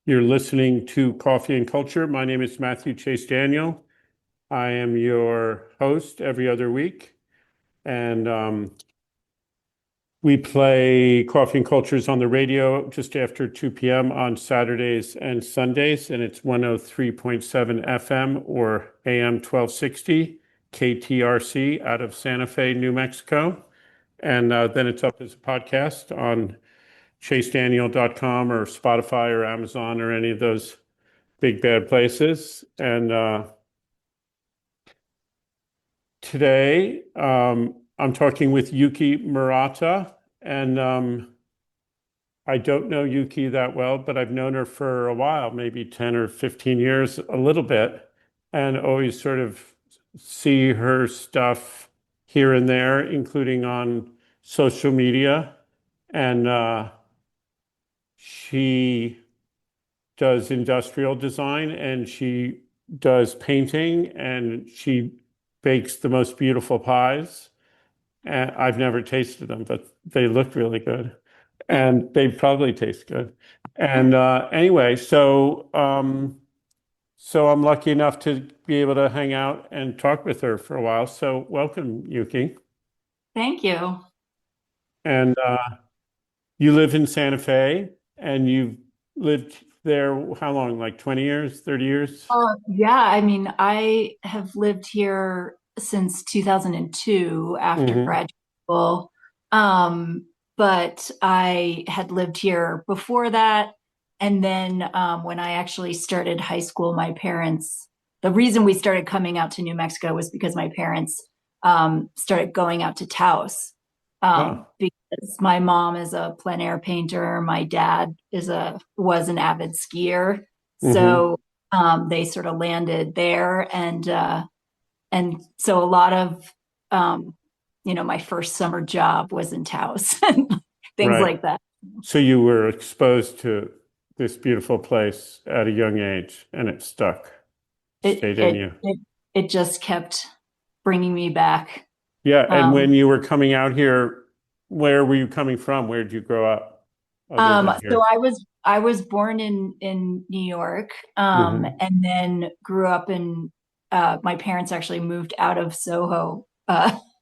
You're listening to Coffee and Culture. My name is Matthew Chase Daniel. I am your host every other week. And we play Coffee and Cultures on the radio just after 2 p.m. on Saturdays and Sundays. And it's 103.7 FM or AM 1260 KTRC out of Santa Fe, New Mexico. And then it's up as a podcast on chasedaniel.com or Spotify or Amazon or any of those big bad places. And today I'm talking with Yuki Murata. And I don't know Yuki that well, but I've known her for a while, maybe 10 or 15 years, a little bit, and always sort of see her stuff here and there, including on social media. And she does industrial design and she does painting and she bakes the most beautiful pies. And I've never tasted them, but they look really good and they probably taste good. And anyway, so I'm lucky enough to be able to hang out and talk with her for a while. So welcome, Yuki. Thank you. And you live in Santa Fe and you've lived there how long? Like 20 years, 30 years? Yeah, I mean, I have lived here since 2002 after Hmm. graduate school. But I had lived here before that. And then when I actually started high school, the reason we started coming out to New Mexico was because my parents started going out to Taos. Oh. Because my mom is a plein air painter, my dad was an avid skier, Hmm. so they sort of landed there, and so a lot of my first summer job was in Taos and things Right. like that. So you were exposed to this beautiful place at a young age and it stuck, It stayed in it you. it it just kept bringing me back. Yeah. And Um, when you were coming out here, where were you coming from? Where did you grow up other than so here? I was born in New York, Hmm. and then grew up in. My parents actually moved out of Soho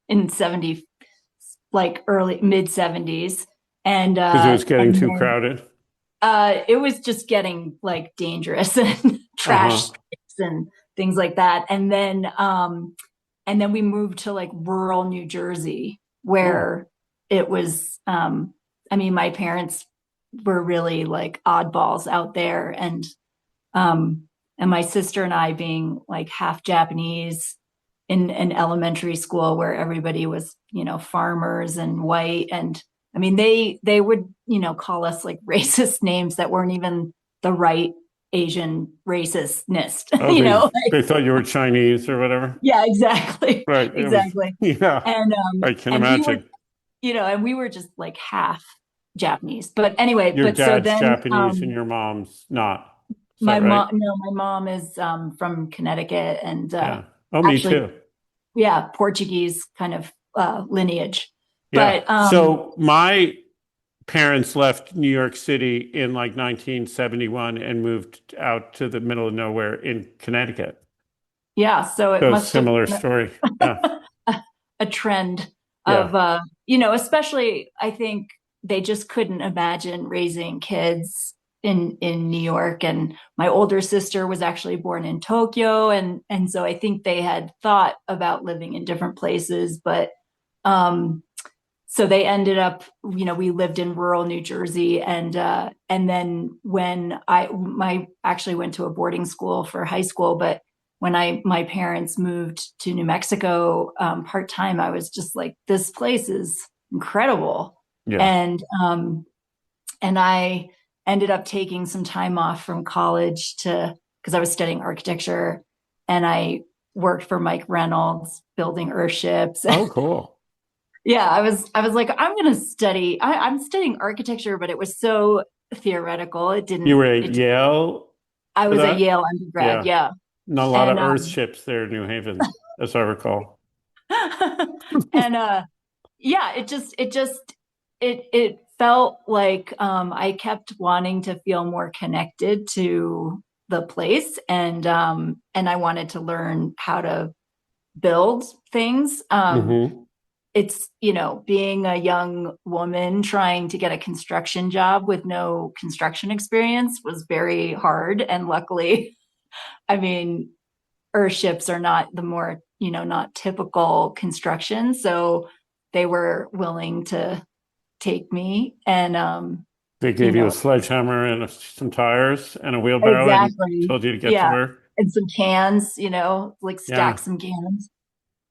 in 70, like early mid 70s, Because it was getting and too then crowded. it was just getting like dangerous and trash Uh-huh. streets and things like that. And then we moved to like rural New Jersey Oh, where it was. I mean, my parents were really like oddballs out there, um, and my sister and I being like half Japanese in an elementary school where everybody was, farmers and white. And I mean, they would, call us like racist names that weren't even the right Asian racistness, oh, you they know? they thought you were Chinese or whatever. Yeah, exactly. Right. It was, Exactly. yeah, And I can and we were, imagine. and we were just like half Japanese. But anyway, Your but so dad's then Japanese and your mom's not. Is that my right? mom no, my mom is from Connecticut and Yeah. Oh, me actually, too. yeah, Portuguese kind of lineage. Yeah. But So my parents left New York City in like 1971 and moved out to the middle of nowhere in Connecticut. yeah, so it So must have similar been story. Yeah. a trend Yeah. of especially I think they just couldn't imagine raising kids in New York. And my older sister was actually born in Tokyo, and so I think they had thought about living in different places, but um so they ended up, we lived in rural New Jersey. And then when I actually went to a boarding school for high school, but when my parents moved to New Mexico part-time, I was just like, this place is incredible. Yeah. And I ended up taking some time off from college to because I was studying architecture, and I worked for Mike Reynolds building earthships. Oh, cool. Yeah, I was like, I'm studying architecture, but it was so theoretical. You were It at Yale I for was a that? Yale undergrad, Yeah. yeah. Not a lot of And earth ships there in New Haven, as I recall. and yeah, it felt like I kept wanting to feel more connected to the place, and I wanted to learn how to build things. Hmm. It's, being a young woman trying to get a construction job with no construction experience was very hard. And luckily, I mean, earthships are not the more, not typical construction. So they were willing to take me. And, They you gave you a know, sledgehammer and some tires and a wheelbarrow and exactly. told you to get to Yeah. work. And some cans, like Yeah, stack some cans.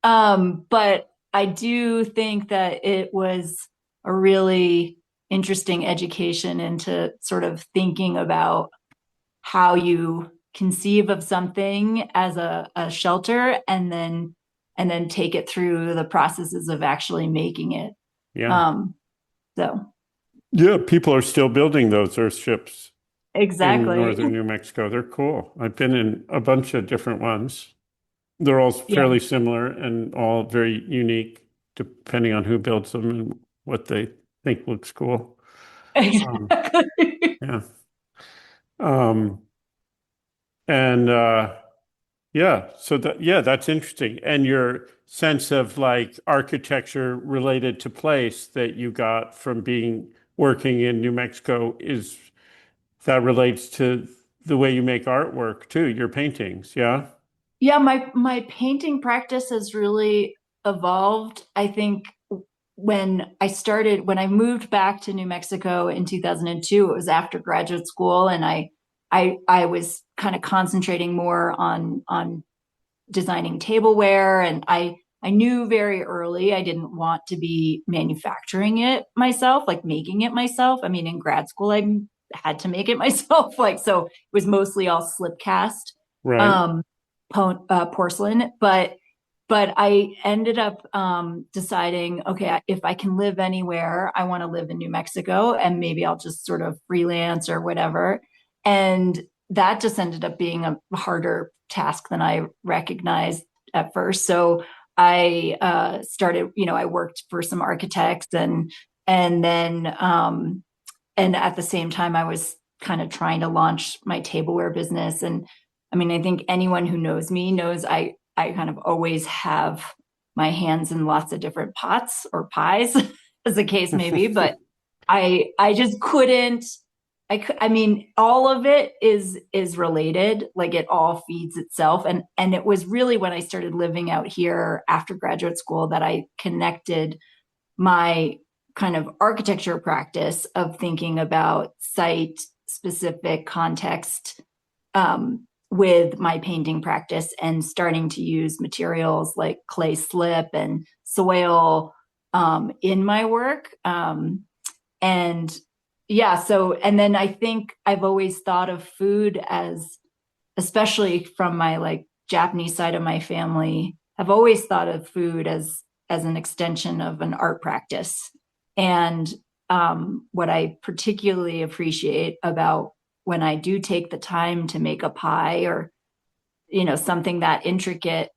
But I do think that it was a really interesting education into sort of thinking about how you conceive of something as a shelter, and then take it through the processes of actually making it. yeah. Um, so Yeah, people are still building those earthships in exactly. northern New Mexico. They're cool. I've been in a bunch of different ones. They're all Yeah. fairly similar and all very unique, depending on who builds them and what they think looks cool. Um, Exactly. yeah. Um, and yeah, so that's interesting. And your sense of like architecture related to place that you got from being working in New Mexico is that relates to the way you make artwork too, your paintings, yeah? Yeah, my painting practice has really evolved. I think when I moved back to New Mexico in 2002, it was after graduate school, and I was kind of concentrating more on designing tableware, and I knew very early I didn't want to be manufacturing it myself, like making it myself. I mean, in grad school I had to make it myself, like, so it was mostly all slip cast. Right. Um Porcelain, but I ended up deciding, okay, if I can live anywhere, I want to live in New Mexico, and maybe I'll just sort of freelance or whatever. And that just ended up being a harder task than I recognized at first. So I started, I worked for some architects, and then and at the same time I was kind of trying to launch my tableware business. And I mean, I think anyone who knows me knows I kind of always have my hands in lots of different pots or pies, as the case may be. But I just couldn't. I mean, all of it is related. Like, it all feeds itself. And it was really when I started living out here after graduate school that I connected my kind of architecture practice of thinking about site specific context, with my painting practice, and starting to use materials like clay slip and soil in my work. And yeah, so, and then I think I've always thought of food as, especially from my like Japanese side of my family, have always thought of food as an extension of an art practice. And what I particularly appreciate about when I do take the time to make a pie, or something that intricate,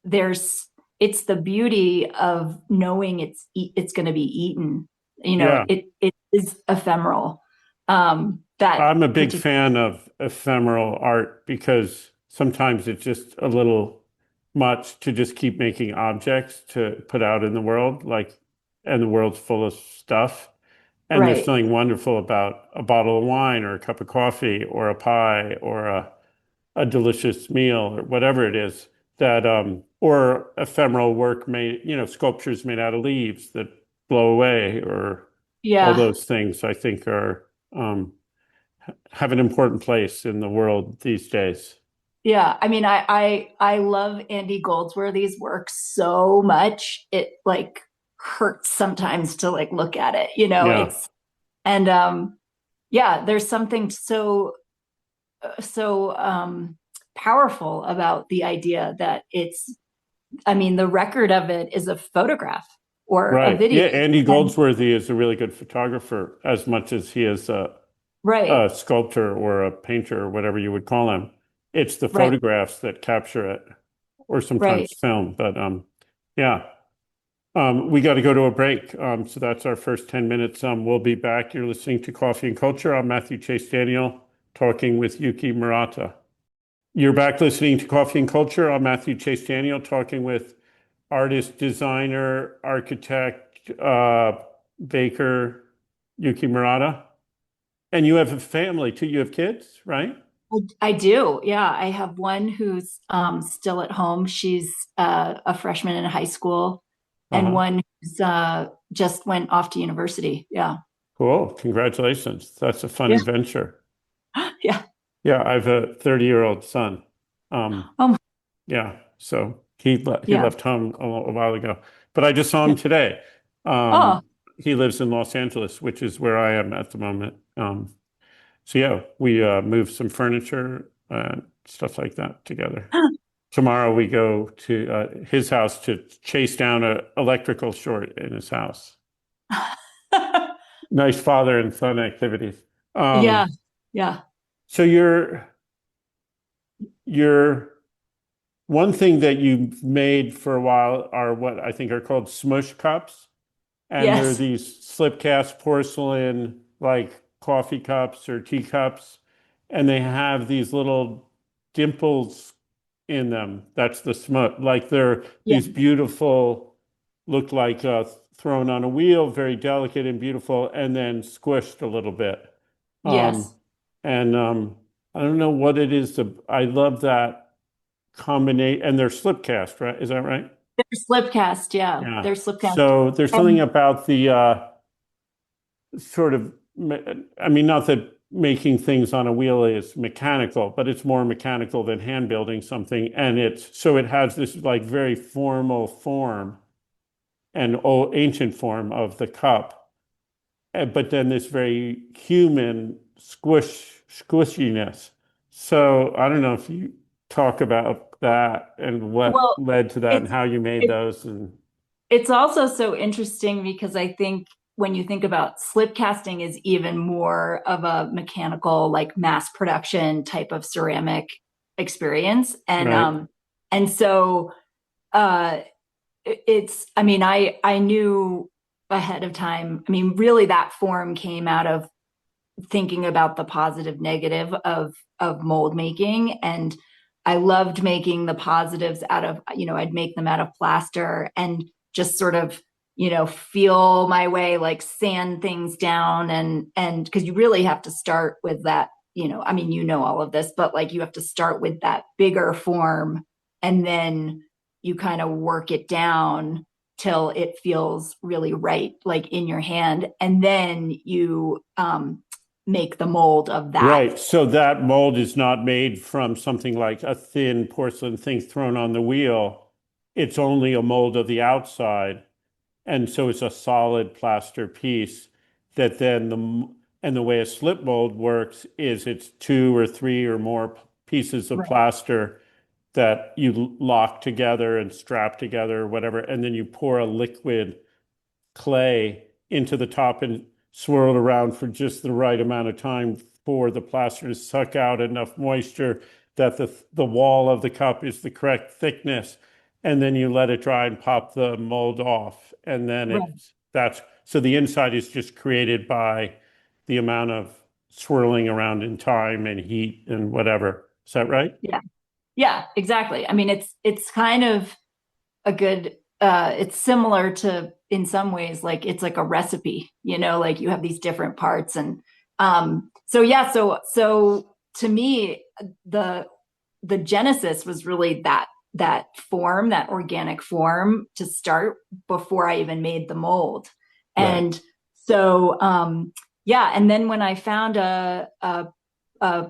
there's it's the beauty of knowing it's going to be eaten. Yeah. It is ephemeral. That I'm a big particular. fan of ephemeral art because sometimes it's just a little much to just keep making objects to put out in the world, like, and the world's full of stuff. And there's Right. something wonderful about a bottle of wine or a cup of coffee or a pie or a delicious meal or whatever it is that, or ephemeral work made, sculptures made out of leaves that blow away or all Yeah. those things I think are, have an important place in the world these days. Yeah, I mean, I love Andy Goldsworthy's work so much. It like hurts sometimes to like look at it. Yeah. It's, and yeah, there's something so powerful about the idea that it's, I mean, the record of it is a photograph or a Right. video. Yeah. Andy And Goldsworthy is a really good photographer as much as he is a right, sculptor or a painter or whatever you would call him. It's the right, photographs that capture it or right. sometimes film. But yeah. We got to go to a break. So that's our first 10 minutes. We'll be back. You're listening to Coffee and Culture. I'm Matthew Chase Daniel, talking with Yuki Murata. You're back listening to Coffee and Culture. I'm Matthew Chase Daniel, talking with artist, designer, architect, baker, Yuki Murata. And you have a family too. You have kids, right? I do. Yeah. I have one who's still at home. She's a freshman in high school, and Uh-huh. one who's just went off to university. Yeah. Cool. Congratulations. That's a fun Yeah. adventure. Yeah. Yeah, I have a 30-year-old son. Um, Oh, yeah, so he yeah. left home a while ago, but I just saw Yeah. him today. Oh, He lives in Los Angeles, which is where I am at the moment. So yeah, we moved some furniture, stuff like that together. Tomorrow we go to his house to chase down a electrical short in his house. Nice father and son activities. yeah. Um, Yeah. so you're one thing that you've made for a while are what I think are called smush cups. And they're Yes. these slip cast porcelain, like coffee cups or teacups. And they have these little dimples in them. That's the smut. Like they're Yeah. these beautiful, look like thrown on a wheel, very delicate and beautiful, and then squished a little bit. Um, Yes. and I don't know what it is. I love that combination. And they're slip cast, right? Is that right? They're slip cast. Yeah. Yeah. They're slip cast. So there's something And about the sort of, I mean, not that making things on a wheel is mechanical, but it's more mechanical than hand building something. And so it has this like very formal form and old ancient form of the cup, but then this very human squishiness. So I don't know if you talk about that and what well, led to that and it's how you made it, those. And it's also so interesting because I think when you think about slip casting is even more of a mechanical, like mass production type of ceramic experience. right, And so uh it's I mean, I knew ahead of time. I mean, really that form came out of thinking about the positive negative of mold making, and I loved making the positives out of, I'd make them out of plaster and just sort of, feel my way, like sand things down, and because you really have to start with that, I mean, all of this, but like you have to start with that bigger form, and then you kind of work it down till it feels really right, like in your hand, and then you make the mold of that. right. So that mold is not made from something like a thin porcelain thing thrown on the wheel. It's only a mold of the outside. And so it's a solid plaster piece that then and the way a slip mold works is it's two or three or more pieces of Right. plaster that you lock together and strap together or whatever. And then you pour a liquid clay into the top and swirl it around for just the right amount of time for the plaster to suck out enough moisture that the wall of the cup is the correct thickness. And then you let it dry and pop the mold off. And then Right. that's so the inside is just created by the amount of swirling around in time and heat and whatever. Is that right? Yeah. Yeah, exactly. I mean, it's kind of a good it's similar to, in some ways, like it's like a recipe, like you have these different parts, and so yeah, so to me, the the genesis was really that form, that organic form to start before I even made the mold. Right. And so yeah, and then when I found a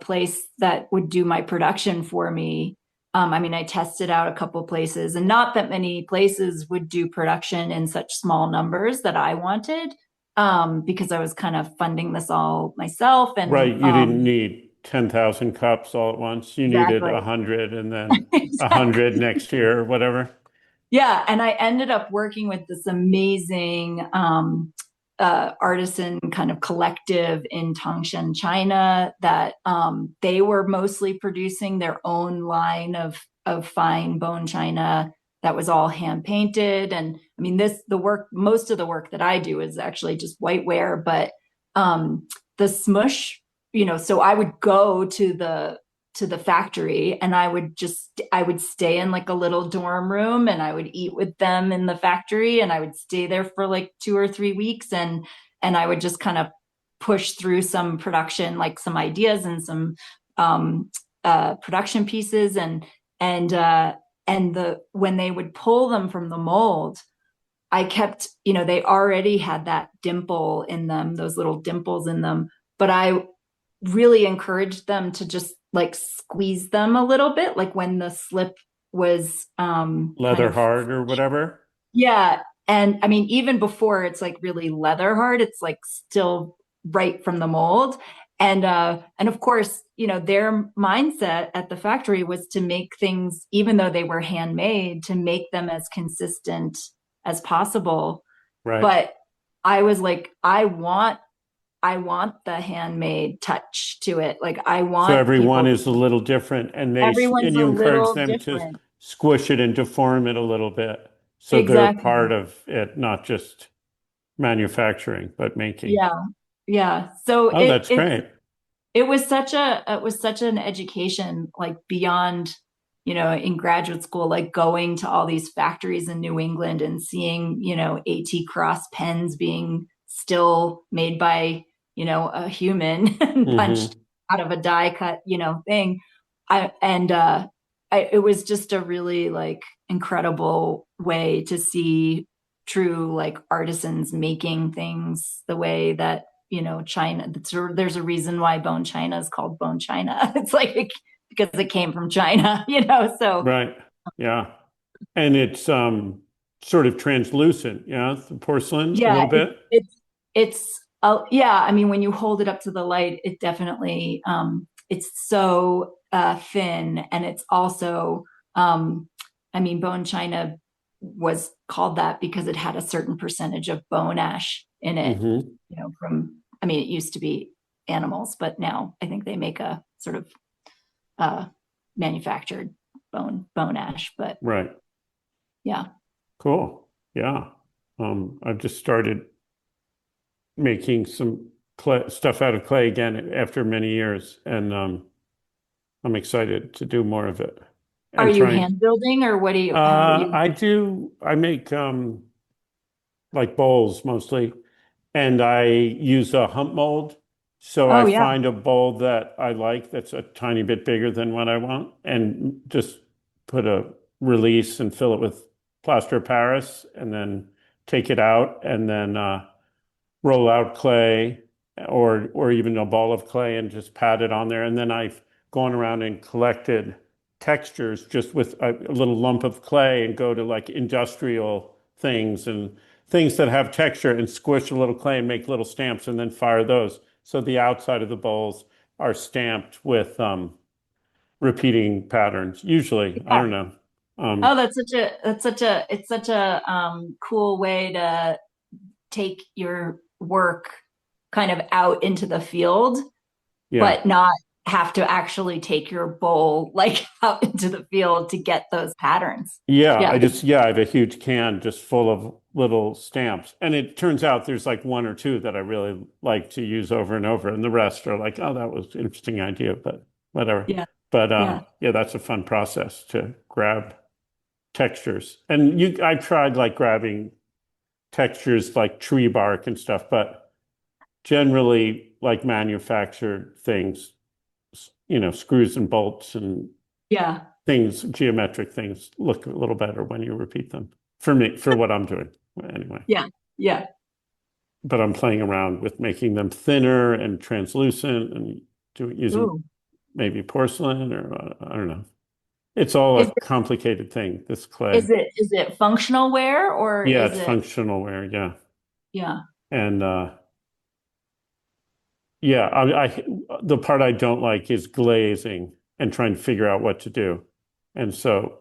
place that would do my production for me, I mean, I tested out a couple places, and not that many places would do production in such small numbers that I wanted, because I was kind of funding this all myself. And Right. You didn't need 10,000 cups all at once. You needed exactly. 100 and then Exactly. 100 next year or whatever. Yeah, and I ended up working with this amazing artisan kind of collective in Tangshan, China, that they were mostly producing their own line of fine bone china that was all hand painted. And I mean, most of the work that I do is actually just whiteware, but the smush, so I would go to the factory, and I would stay in like a little dorm room, and I would eat with them in the factory, and I would stay there for like 2 or 3 weeks, and I would just kind of push through some production, like some ideas and some um production pieces, and the when they would pull them from the mold, I kept, they already had that dimple in them, those little dimples in them, but I really encouraged them to just like squeeze them a little bit, like when the slip was kind Leather of, hard or whatever. yeah. And I mean, even before it's like really leather hard, it's like still right from the mold. And of course, their mindset at the factory was to make things, even though they were handmade, to make them as consistent as possible. Right. But I was like, I want the handmade touch to it. Like I So want everyone people, is a little different, and everyone's you a encourage little them to different. squish it and deform it a little bit. So they're Exactly. part of it, not just manufacturing, but making. Yeah. Yeah. So Oh, that's great. it was such an education, like beyond, in graduate school, like going to all these factories in New England and seeing, AT cross pens being still made by, a human and punched Hmm. out of a die cut, thing. It was just a really like incredible way to see true like artisans making things the way that China. There's a reason why bone china is called bone china. It's like because it came from China, So Right. Yeah. And it's sort of translucent, yeah, the porcelain a yeah, little bit. yeah. I mean, when you hold it up to the light, it definitely it's so thin, and it's also I mean, bone china was called that because it had a certain percentage of bone ash in it. Hmm. From, I mean, it used to be animals, but now I think they make a sort of uh, manufactured bone ash. But Right. yeah. Cool. Yeah. I've just started making some stuff out of clay again after many years, and I'm excited to do more of it Are and you trying. hand building, or how do you? I make like bowls mostly, and I use a hump mold. So I Oh yeah. find a bowl that I like that's a tiny bit bigger than what I want, and just put a release and fill it with plaster of Paris, and then take it out, and then roll out clay, or even a ball of clay, and just pat it on there. And then I've gone around and collected textures just with a little lump of clay, and go to like industrial things and things that have texture, and squish a little clay and make little stamps, and then fire those. So the outside of the bowls are stamped with repeating patterns. Usually, I Yeah. don't know. Oh, Um, it's such a cool way to take your work kind of out into the field, yeah. but not have to actually take your bowl like out into the field to get those patterns. Yeah, Yeah. I have a huge can just full of little stamps. And it turns out there's like one or two that I really like to use over and over. And the rest are like, oh, that was an interesting idea, but whatever. Yeah. But Yeah. yeah, that's a fun process to grab textures. And I tried like grabbing textures like tree bark and stuff, but generally like manufactured things, screws and bolts and Yeah. things, geometric things look a little better when you repeat them. For me, for what I'm doing anyway. Yeah. Yeah. But I'm playing around with making them thinner and translucent, and using Ooh. maybe porcelain, or I don't know. It's all Is a complicated thing, this clay. is it functional wear, or Yeah, is it's it? functional wear, yeah. Yeah. And yeah, the part I don't like is glazing and trying to figure out what to do. And so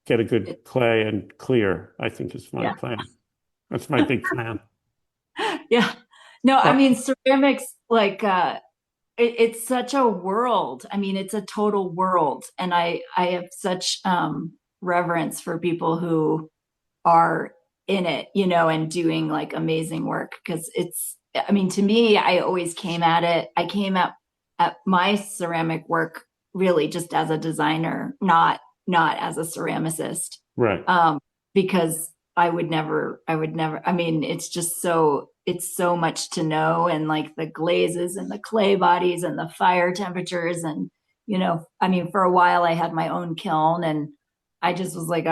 get a good It, clay and clear, I think is my yeah. plan. That's my big plan. Yeah. No, I Uh, mean ceramics like it's such a world. I mean, it's a total world. And I have such reverence for people who are in it, and doing like amazing work. Because I mean, to me, I always I came at my ceramic work really just as a designer, not as a ceramicist. Right. Because I would never, I mean, it's so much to know, and like the glazes and the clay bodies and the fire temperatures. And, I mean, for a while I had my own kiln, and I just was like,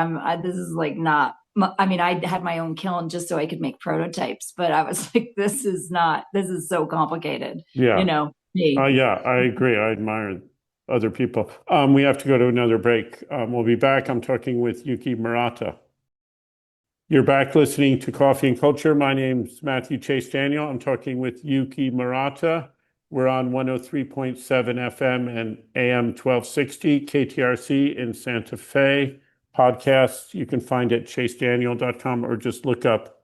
this is like not, I mean, I had my own kiln just so I could make prototypes, but I was like, this is so complicated, Yeah. me. Yeah, I agree. I admire other people. We have to go to another break. We'll be back. I'm talking with Yuki Murata. You're back listening to Coffee and Culture. My name's Matthew Chase Daniel. I'm talking with Yuki Murata. We're on 103.7 FM and AM 1260 KTRC in Santa Fe. Podcasts you can find at chasedaniel.com, or just look up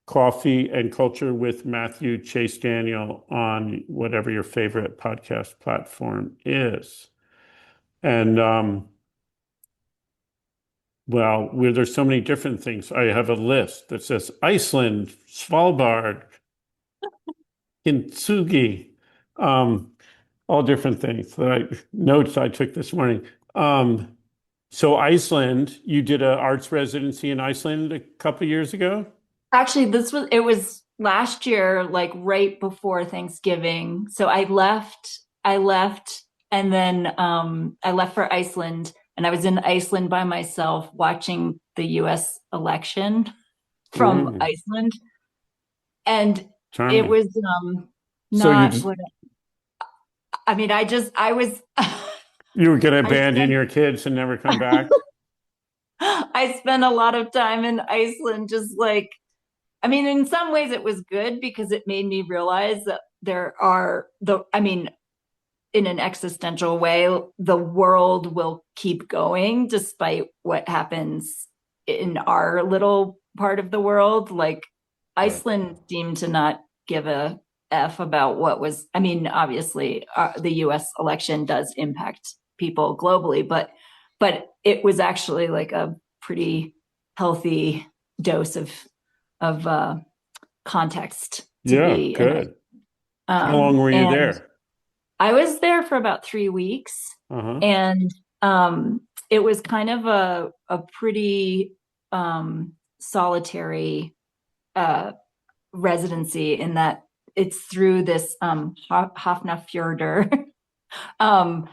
Coffee and Culture with Matthew Chase Daniel on whatever your favorite podcast platform is. And well, there's so many different things. I have a list that says Iceland, Svalbard, Kintsugi, um, all different things notes I took this morning. So Iceland, you did an arts residency in Iceland a couple of years ago? Actually, it was last year, like right before Thanksgiving. So I left, and then I left for Iceland, and I was in Iceland by myself watching the US election from Mm, Iceland. And it charming. was So not what I mean, I was you were going to I abandon spent your kids and never come back? I spent a lot of time in Iceland, just like, I mean, in some ways it was good because it made me realize that I mean, in an existential way, the world will keep going despite what happens in our little part of the world. Like, Right. Iceland seemed to not give a F about what was, I mean, obviously, the US election does impact people globally, but it was actually like a pretty healthy dose of context to Yeah, be in. good. How long were you And there? I was there for about 3 weeks, Uh-huh. and it was kind of a pretty solitary uh, residency, in that it's through this Hafnarfjordur um,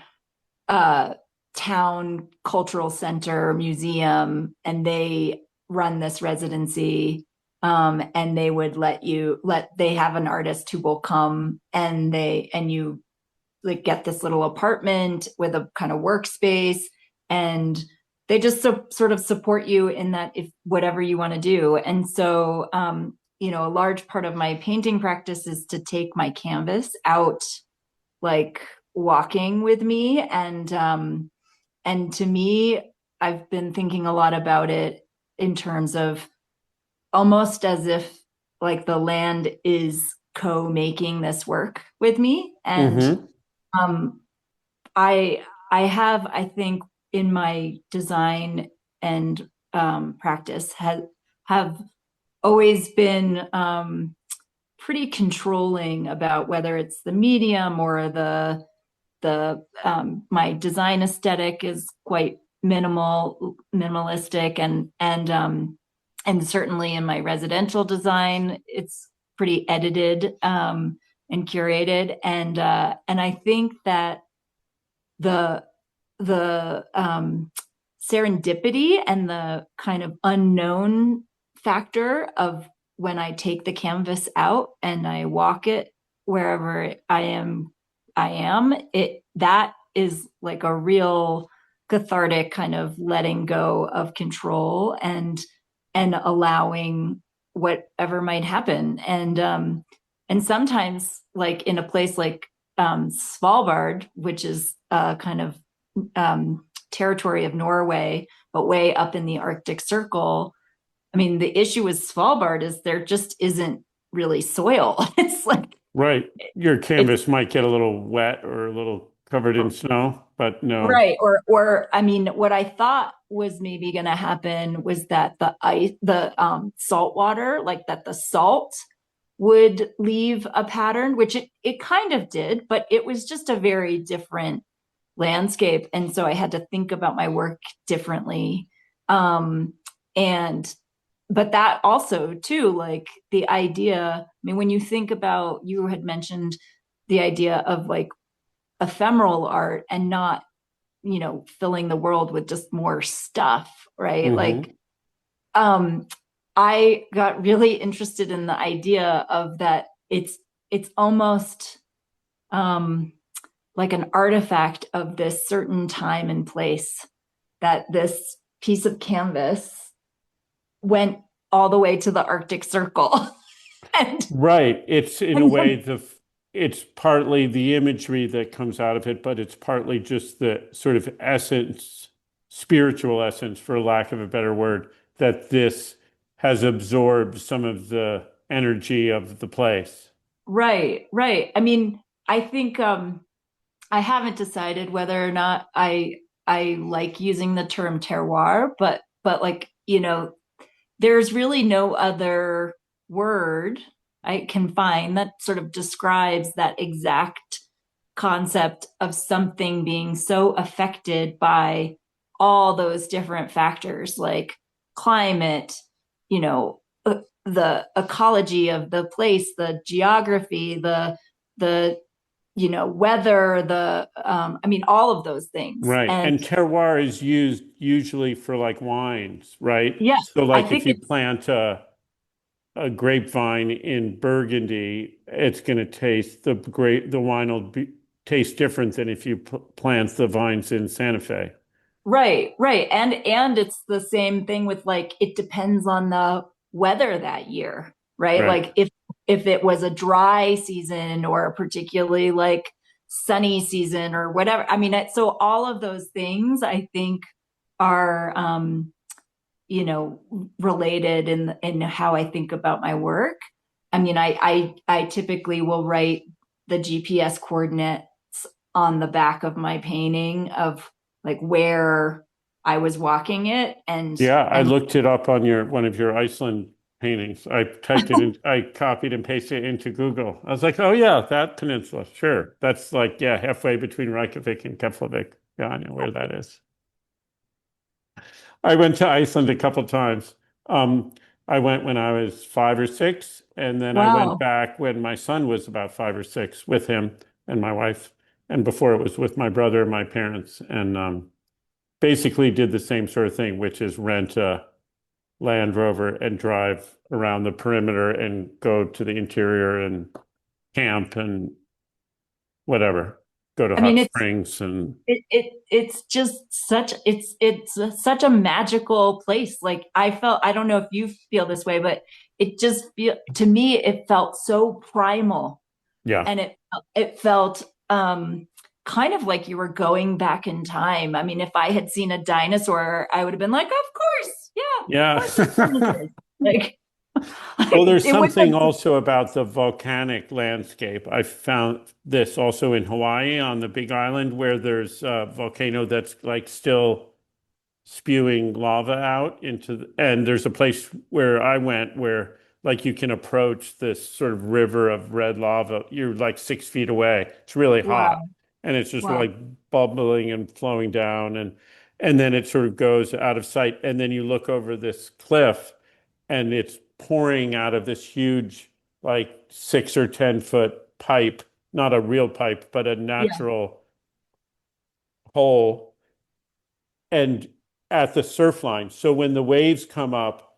uh, town cultural center museum, and they run this residency. And they would they have an artist who will come, and you like get this little apartment with a kind of workspace, and they just sort of support you in that, if whatever you want to do. And so a large part of my painting practice is to take my canvas out, like walking with me. And to me, I've been thinking a lot about it in terms of almost as if like the land is co-making this work with me. And Mm-hmm. um, I have, I think, in my design and practice, have always been pretty controlling about whether it's the medium or the my design aesthetic is quite minimalistic, and certainly in my residential design it's pretty edited and curated. And I think that the the serendipity and the kind of unknown factor of when I take the canvas out and I walk it wherever I am, it that is like a real cathartic kind of letting go of control, and allowing whatever might happen. And sometimes, like in a place like Svalbard, which is kind of territory of Norway, but way up in the Arctic Circle. I mean, the issue with Svalbard is there just isn't really soil. It's like Right. Your it's canvas might get a little wet or a little covered in snow, but no. Right. Or I mean, what I thought was maybe going to happen was that the salt water, like that the salt would leave a pattern, which it kind of did, but it was just a very different landscape. And so I had to think about my work differently. Um, and but that also too, like the idea, I mean, when you think about, you had mentioned the idea of like ephemeral art and not, filling the world with just more stuff, right? Hmm. Like, um, I got really interested in the idea of that it's almost um like an artifact of this certain time and place, that this piece of canvas went all the way to the Arctic Circle. and Right. It's in a and way it's partly the imagery that comes out of it, but it's partly just the sort of essence, spiritual essence, for lack of a better word, that this has absorbed some of the energy of the place. right, right. I mean, I think I haven't decided whether or not I like using the term terroir, but like, there's really no other word I can find that sort of describes that exact concept of something being so affected by all those different factors like climate, the ecology of the place, the geography, the weather, I mean, all of those things. Right. And And terroir is used usually for like wines, right? yeah, So I like if think you it's plant a grapevine in Burgundy, it's going to taste the wine will taste different than if you plant the vines in Santa Fe. right, right. And it's the same thing with like it depends on the weather that year, right? Right. Like if it was a dry season or a particularly like sunny season or whatever. I mean, so all of those things I think are you know, related in how I think about my work. I mean, I typically will write the GPS coordinates on the back of my painting of like where I was walking it Yeah, I and looked it up on your one of your Iceland paintings. I typed it in, I copied and pasted it into Google. I was like, oh yeah, that peninsula. Sure. That's like, yeah, halfway between Reykjavik and Keflavik. Yeah, I know where that is. I went to Iceland a couple times. Um, I went when I was 5 or 6, and then I went wow. back when my son was about 5 or 6 with him and my wife. And before it was with my brother and my parents, and basically did the same sort of thing, which is rent a Land Rover and drive around the perimeter and go to the interior and camp and whatever, go to I mean, hot springs and it's just such it's such a magical place. Like I don't know if you feel this way, but it just feel to me it felt so primal, yeah. and it felt kind of like you were going back in time. I mean, if I had seen a dinosaur, I would have been like, of course, yeah, of Yeah. course, it's dinosaurs. Like, Well, there's it wouldn't something have. also about the volcanic landscape. I found this also in Hawaii on the Big Island where there's a volcano that's like still spewing lava out and there's a place where I went where like you can approach this sort of river of red lava. You're like 6 feet away. It's really hot. Wow, And it's just wow, like bubbling and flowing down and then it sort of goes out of sight. And then you look over this cliff and it's pouring out of this huge, like 6 or 10 foot pipe, not a real pipe, but a yeah, natural hole and at the surf line. So when the waves come up,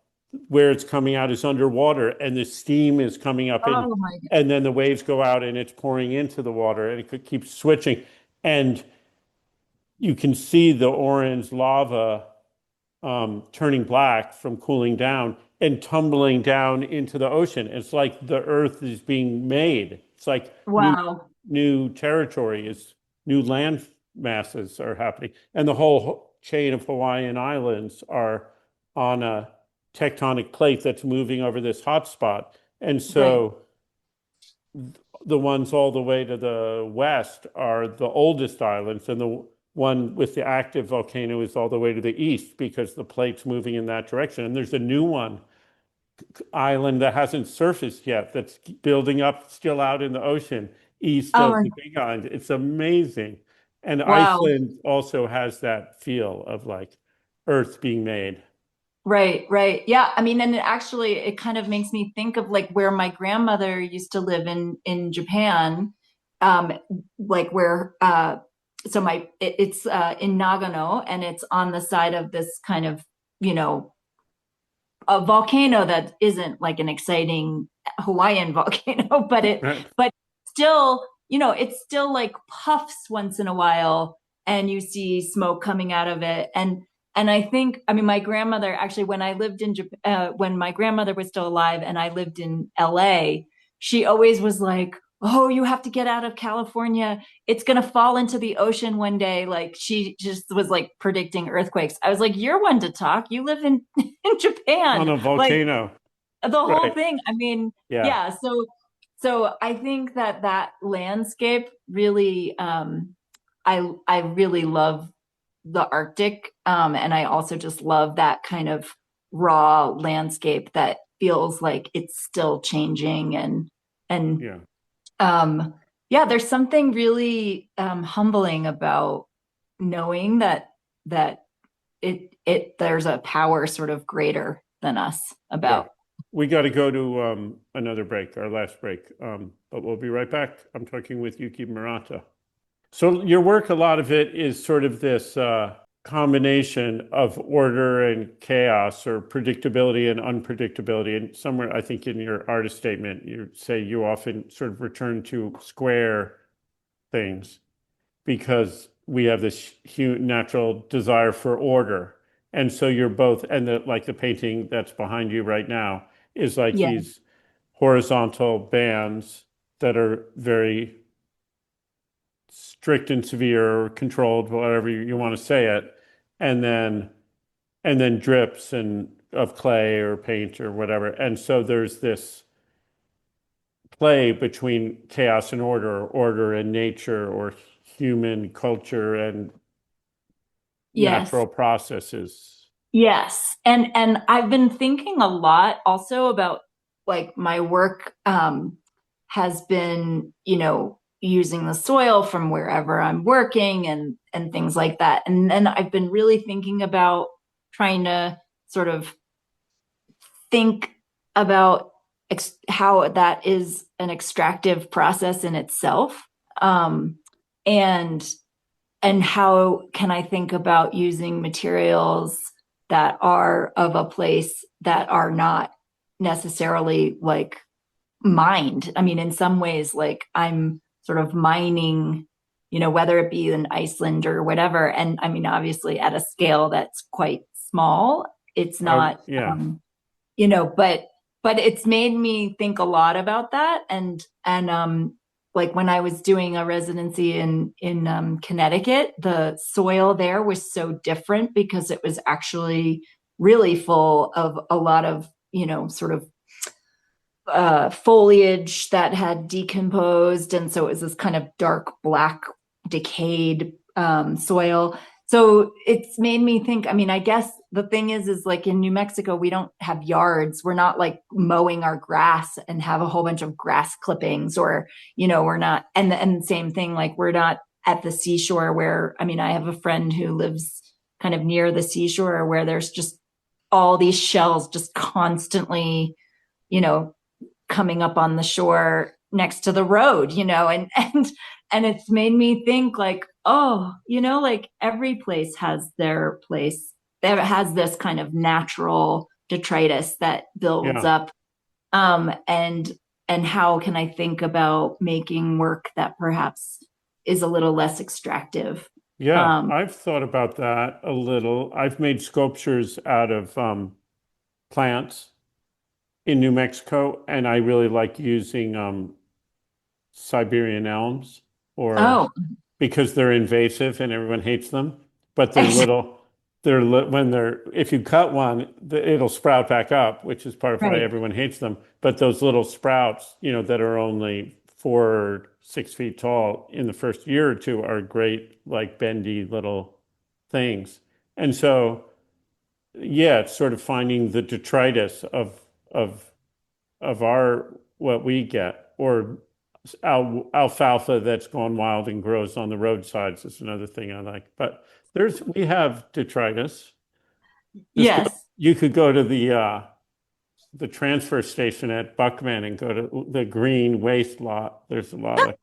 where it's coming out is underwater and the steam is coming up oh my and then the waves go out and it's pouring into the water and it could keep switching. And you can see the orange lava turning black from cooling down and tumbling down into the ocean. It's like the earth is being made. It's like wow, new territory is new land masses are happening. And the whole chain of Hawaiian islands are on a tectonic plate that's moving over this hotspot. And right, so the ones all the way to the west are the oldest islands, and the one with the active volcano is all the way to the east because the plate's moving in that direction. And there's a new one island that hasn't surfaced yet that's building up still out in the ocean east Oh of my, the Big Island. It's amazing. And wow. Iceland also has that feel of like Earth being made. Right, right. Yeah, I mean, and it kind of makes me think of like where my grandmother used to live in Japan, um, like where so it's in Nagano, and it's on the side of this kind of, you know, a volcano that isn't like an exciting Hawaiian volcano, Right. but still, you know, it's still like puffs once in a while, and you see smoke coming out of it. And I think, I mean, my grandmother actually, when I lived in Japan, when my grandmother was still alive, and I lived in LA, she always was like, "Oh, you have to get out of California. It's gonna fall into the ocean one day." Like she just was like predicting earthquakes. I was like, "You're one to talk. You live in in On Japan." a Like volcano. the whole Right. thing. I mean, Yeah. yeah. So I think that that landscape really, I really love the Arctic, and I also just love that kind of raw landscape that feels like it's still changing and Yeah. um, yeah, there's something really humbling about knowing that it there's a power sort of greater than us Yeah. about. We got to go to another break, our last break. But we'll be right back. I'm talking with Yuki Murata. So your work, a lot of it is sort of this combination of order and chaos, or predictability and unpredictability. And somewhere, I think in your artist statement, you say you often sort of return to square things because we have this huge natural desire for order. And so you're both, and like the painting that's behind you right now is like Yeah. these horizontal bands that are very strict and severe or controlled, whatever you want to say it, and then drips and of clay or paint or whatever. And so there's this play between chaos and order, or order and nature, or human culture and Yes. natural processes. Yes. And I've been thinking a lot also about like my work has been, you know, using the soil from wherever I'm working and things like that. And then I've been really thinking about trying to sort of think about how that is an extractive process in itself. Um, and and how can I think about using materials that are of a place that are not necessarily like mined? I mean, in some ways, like I'm sort of mining, you know, whether it be in Iceland or whatever. And I mean, obviously at a scale that's quite small, it's not, Yeah, you know, but it's made me think a lot about that. And like when I was doing a residency in Connecticut, the soil there was so different because it was actually really full of a lot of, you know, sort of foliage that had decomposed, and so it was this kind of dark black decayed soil. So it's made me think, I mean, I guess the thing is like in New Mexico we don't have yards. We're not like mowing our grass and have a whole bunch of grass clippings, or you know, we're not, and same thing, like we're not at the seashore where, I mean, I have a friend who lives kind of near the seashore where there's just all these shells just constantly, you know, coming up on the shore next to the road, you know, and it's made me think like, oh, you know, like every place has their place. That has this kind of natural detritus that builds yeah, up. And how can I think about making work that perhaps is a little less extractive? yeah. Um, I've thought about that a little. I've made sculptures out of plants in New Mexico, and I really like using Siberian elms, or oh, because they're invasive and everyone hates them, but they're little. When they're, if you cut one, it'll sprout back up, which is part of why right. everyone hates them. But those little sprouts, that are only 4 or 6 feet tall in the first year or two are great, like bendy little things. And so, yeah, it's sort of finding the detritus of our what we get, or alfalfa that's gone wild and grows on the roadsides is another thing I like. But we have detritus. Just go, Yes. you could go to the transfer station at Buckman and go to the green waste lot. There's a lot of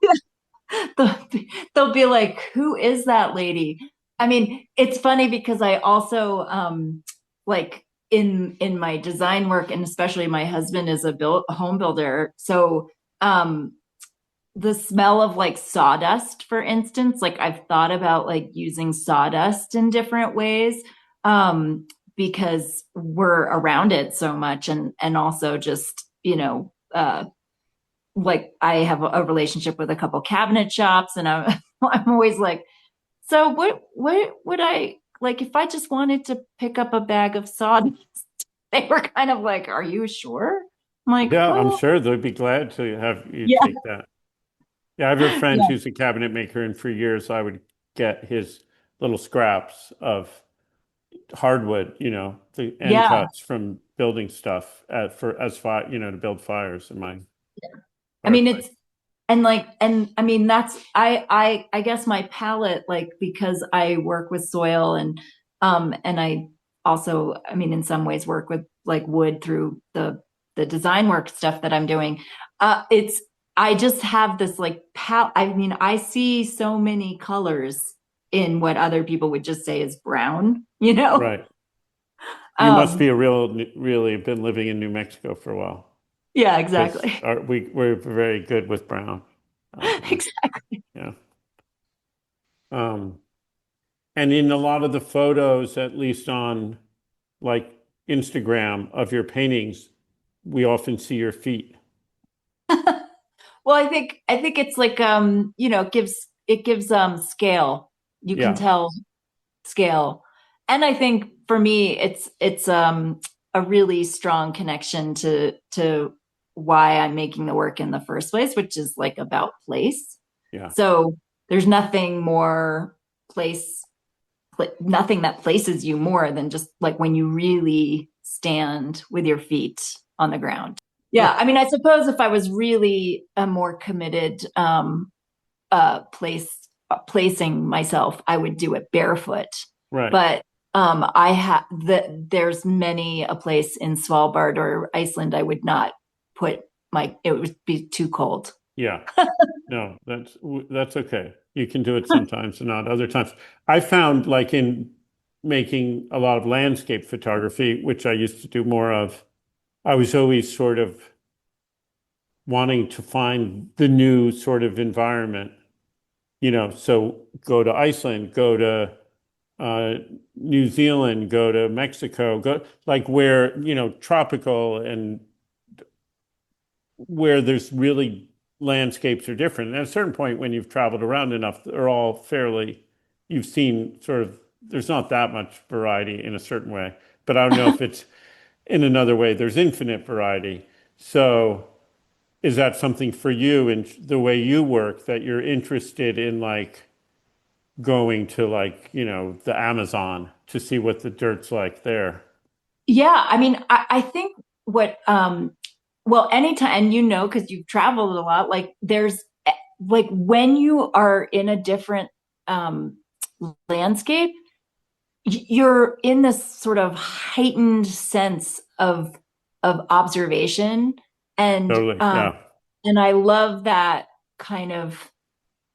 they'll, they'll be like, who is that lady? I mean, it's funny because I also like in my design work, and especially my husband is a home builder. So the smell of like sawdust, for instance, like I've thought about like using sawdust in different ways, because we're around it so much, and also just, like I have a relationship with a couple cabinet shops, and I'm always like, so what would I like if I just wanted to pick up a bag of sawdust? They were kind of like, are you sure? I'm like, yeah, I'm well, sure they'd be glad to have you yeah, take that. Yeah, I have a friend yeah, who's a cabinet maker, and for years I would get his little scraps of hardwood, the end yeah. cuts from building stuff for as fire, to build fires in my I mean, fireplace. it's and I mean that's I guess my palette, like, because I work with soil, and I also, I mean, in some ways work with like wood through the design work stuff that I'm doing. It's I just have this like I mean, I see so many colors in what other people would just say is brown, you know? Right. You must Um, be really been living in New Mexico for a while, yeah, because exactly. we're very good with brown out here. Exactly. Yeah. Um, and in a lot of the photos, at least on like Instagram of your paintings, we often see your feet. Well, I think it's like it gives scale. You can Yeah. tell scale. And I think for me it's a really strong connection to why I'm making the work in the first place, which is like about place. Yeah. So there's nothing more place nothing that places you more than just like when you really stand with your feet on the ground. Yeah, I mean, I suppose if I was really a more committed placing myself, I would do it barefoot. Right. But there's many a place in Svalbard or Iceland I would not put it would be too cold. Yeah. No, that's okay. You can do it sometimes and not other times. I found, like, in making a lot of landscape photography, which I used to do more of, I was always sort of wanting to find the new sort of environment, so go to Iceland, go to uh, New Zealand, go to Mexico, go like where, tropical, and where there's really landscapes are different. And at a certain point, when you've traveled around enough, they're all fairly, you've seen sort of, there's not that much variety in a certain way. But I don't know if it's in another way, there's infinite variety. So is that something for you in the way you work, that you're interested in, like going to, like, the Amazon to see what the dirt's like there? Yeah, I mean, I think what well, anytime, and because you've traveled a lot, like there's like when you are in a different um landscape, you're in this sort of heightened sense of observation, and Totally. Yeah. and I love that kind of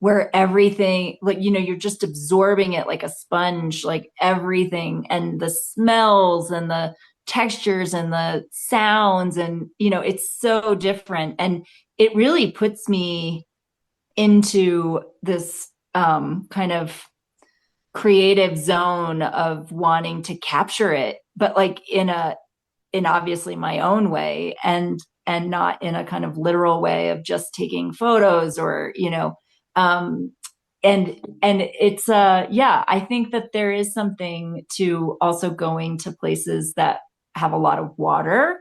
where everything, like, you're just absorbing it like a sponge, like everything, and the smells and the textures and the sounds, and it's so different, and it really puts me into this kind of creative zone of wanting to capture it, but like in obviously my own way, and not in a kind of literal way of just taking photos, or um and it's yeah, I think that there is something to also going to places that have a lot of water,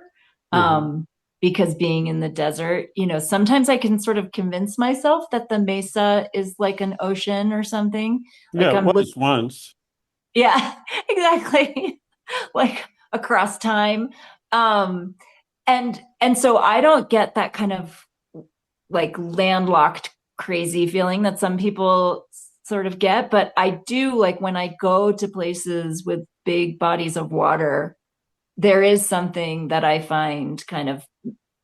Hmm. um because being in the desert, sometimes I can sort of convince myself that the mesa is like an ocean or something. Yeah, Like it I'm was once. yeah, exactly. Like across time. Um, and so I don't get that kind of like landlocked crazy feeling that some people sort of get, but I do like when I go to places with big bodies of water, there is something that I find kind of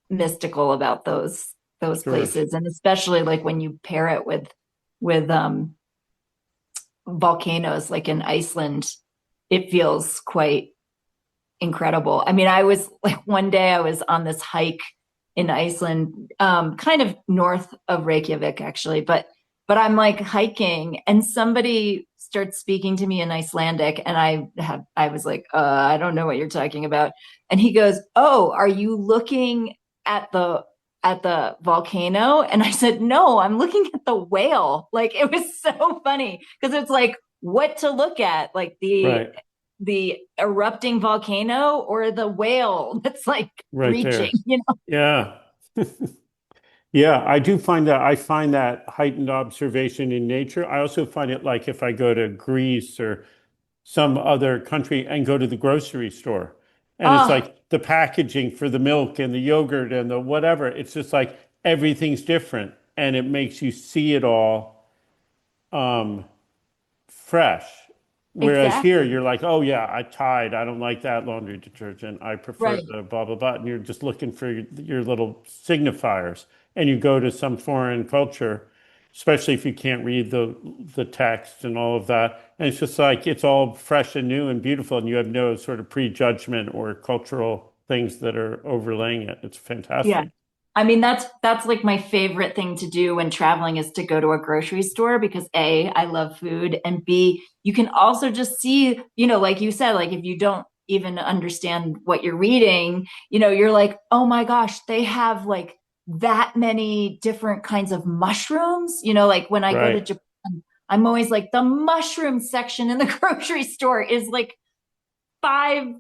mystical about those Sure. places, and especially like when you pair it with volcanoes like in Iceland, it feels quite incredible. I mean, I was like one day I was on this hike in Iceland, kind of north of Reykjavik actually, but I'm like hiking and somebody starts speaking to me in Icelandic and I was like, I don't know what you're talking about. And he goes, "Oh, are you looking at the volcano?" And I said, "No, I'm looking at the whale." Like it was so funny because it's like what to look at, like Right. the erupting volcano or the whale that's like Right breaching, there. Yeah. Yeah, I find that heightened observation in nature. I also find it like if I go to Greece or some other country and go to the grocery store. And it's Oh, like the packaging for the milk and the yogurt and the whatever. It's just like everything's different and it makes you see it all um, fresh. Whereas here, exactly. you're like, oh yeah, I Tide. I don't like that laundry detergent. I prefer Right. the blah blah blah. And you're just looking for your little signifiers. And you go to some foreign culture, especially if you can't read the text and all of that. And it's just like it's all fresh and new and beautiful, and you have no sort of prejudgment or cultural things that are overlaying it. It's Yeah. fantastic. I mean, that's like my favorite thing to do when traveling is to go to a grocery store because A, I love food, and B, you can also just see, like you said, like if you don't even understand what you're reading, you're like, "Oh my gosh, they have like that many different kinds of mushrooms." Like when I go to Right. Japan, I'm always like the mushroom section in the grocery store is like 5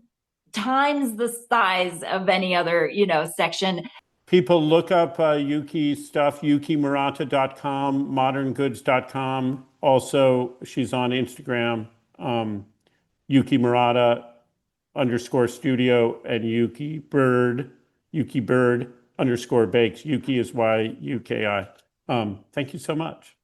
times the size of any other, section. People look up Yuki's stuff, yukimurata.com, moderngoods.com. Also, she's on Instagram, Yuki Murata underscore studio, and Yuki Bird underscore bakes. Yuki is Yuki. Thank you so much.